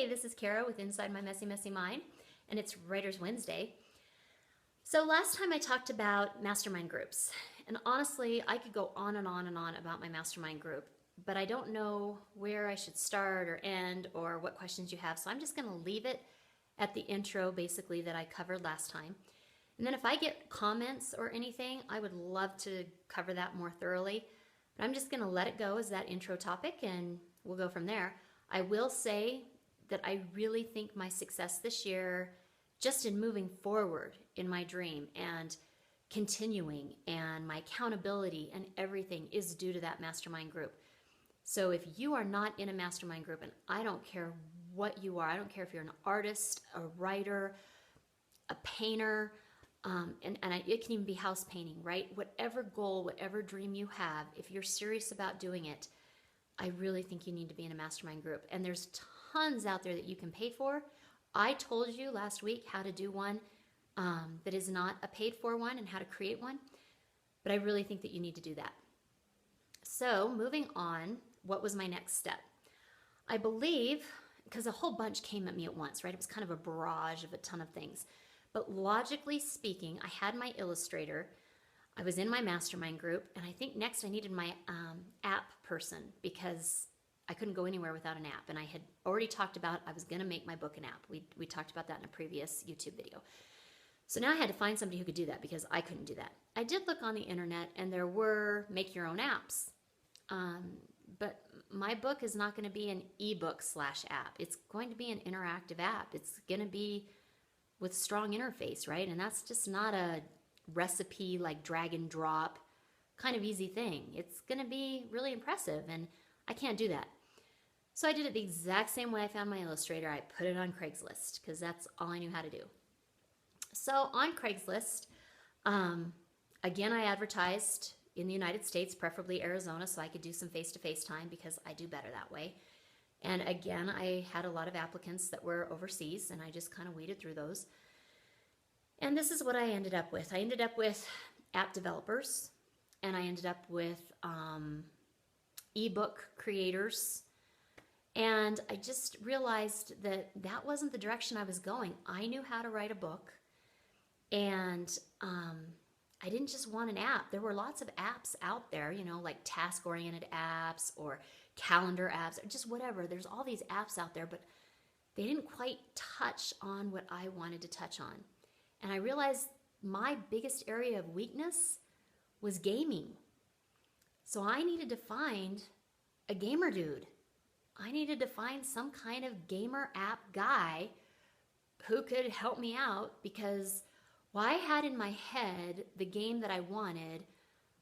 Hey, this is Kara with Inside My Messy, Messy Mind, and it's Writers Wednesday. So last time I talked about mastermind groups, and honestly, I could go on and on and on about my mastermind group, but I don't know where I should start or end or what questions you have, so I'm just going to leave it at the intro, basically, that I covered last time. And then if I get comments or anything, I would love to cover that more thoroughly, but I'm just going to let it go as that intro topic, and we'll go from there. I will say that I really think my success this year, just in moving forward in my dream and continuing and my accountability and everything, is due to that mastermind group. So if you are not in a mastermind group, and I don't care what you are, I don't care if you're an artist, a writer, a painter, it can even be house painting, right? Whatever goal, whatever dream you have, if you're serious about doing it, I really think you need to be in a mastermind group. And there's tons out there that you can pay for. I told you last week how to do one that is not a paid for one and how to create one, but I really think that you need to do that. So moving on, what was my next step? I believe, because a whole bunch came at me at once, right? It was kind of a barrage of a ton of things. But logically speaking, I had my illustrator, I was in my mastermind group, and I think next I needed my app person because I couldn't go anywhere without an app. And I had already talked about I was going to make my book an app. We talked about that in a previous YouTube video. So now I had to find somebody who could do that because I couldn't do that. I did look on the internet and there were make your own apps. But my book is not going to be an ebook / app. It's going to be an interactive app. It's going to be with strong interface, right? And that's just not a recipe like drag and drop kind of easy thing. It's going to be really impressive, and I can't do that. So I did it the exact same way I found my illustrator. I put it on Craigslist because that's all I knew how to do. So on Craigslist, again, I advertised in the United States, preferably Arizona, so I could do some face-to-face time because I do better that way. And again, I had a lot of applicants that were overseas, and I just kind of weeded through those. And this is what I ended up with. I ended up with app developers, and I ended up with ebook creators. And I just realized that that wasn't the direction I was going. I knew how to write a book, and I didn't just want an app. There were lots of apps out there, you know, like task-oriented apps or calendar apps or just whatever. There's all these apps out there, but they didn't quite touch on what I wanted to touch on. And I realized my biggest area of weakness was gaming. So I needed to find a gamer dude. I needed to find some kind of gamer app guy who could help me out because while I had in my head the game that I wanted,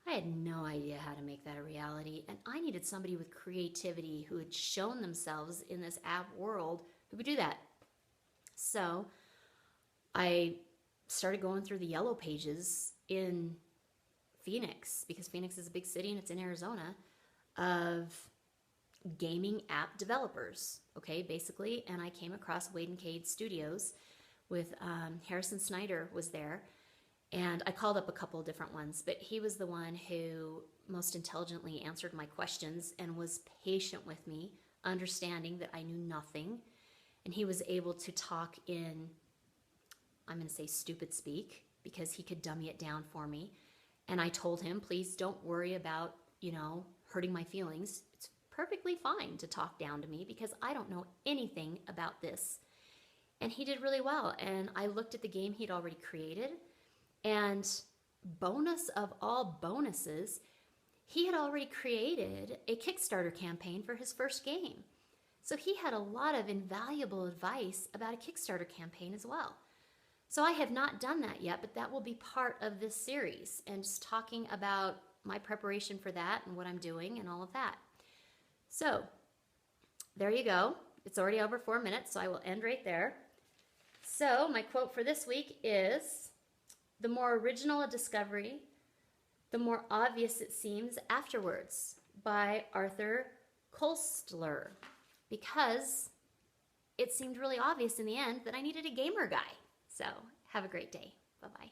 I had no idea how to make that a reality. And I needed somebody with creativity who had shown themselves in this app world who could do that. So I started going through the yellow pages in Phoenix, because Phoenix is a big city and it's in Arizona, of gaming app developers, okay, basically. And I came across Wade and Cade Studios with Harrison Snyder was there. And I called up a couple different ones, but he was the one who most intelligently answered my questions and was patient with me, understanding that I knew nothing. And he was able to talk in, I'm going to say stupid speak, because he could dummy it down for me. And I told him, please don't worry about, you know, hurting my feelings. It's perfectly fine to talk down to me because I don't know anything about this. And he did really well. And I looked at the game he'd already created. And bonus of all bonuses, he had already created a Kickstarter campaign for his first game. So he had a lot of invaluable advice about a Kickstarter campaign as well. So I have not done that yet, but that will be part of this series and just talking about my preparation for that and what I'm doing and all of that. So there you go. It's already over 4 minutes, so I will end right there. So my quote for this week is, "The more original a discovery, the more obvious it seems afterwards," by Arthur Koestler, because it seemed really obvious in the end that I needed a gamer guy. So have a great day. Bye-bye.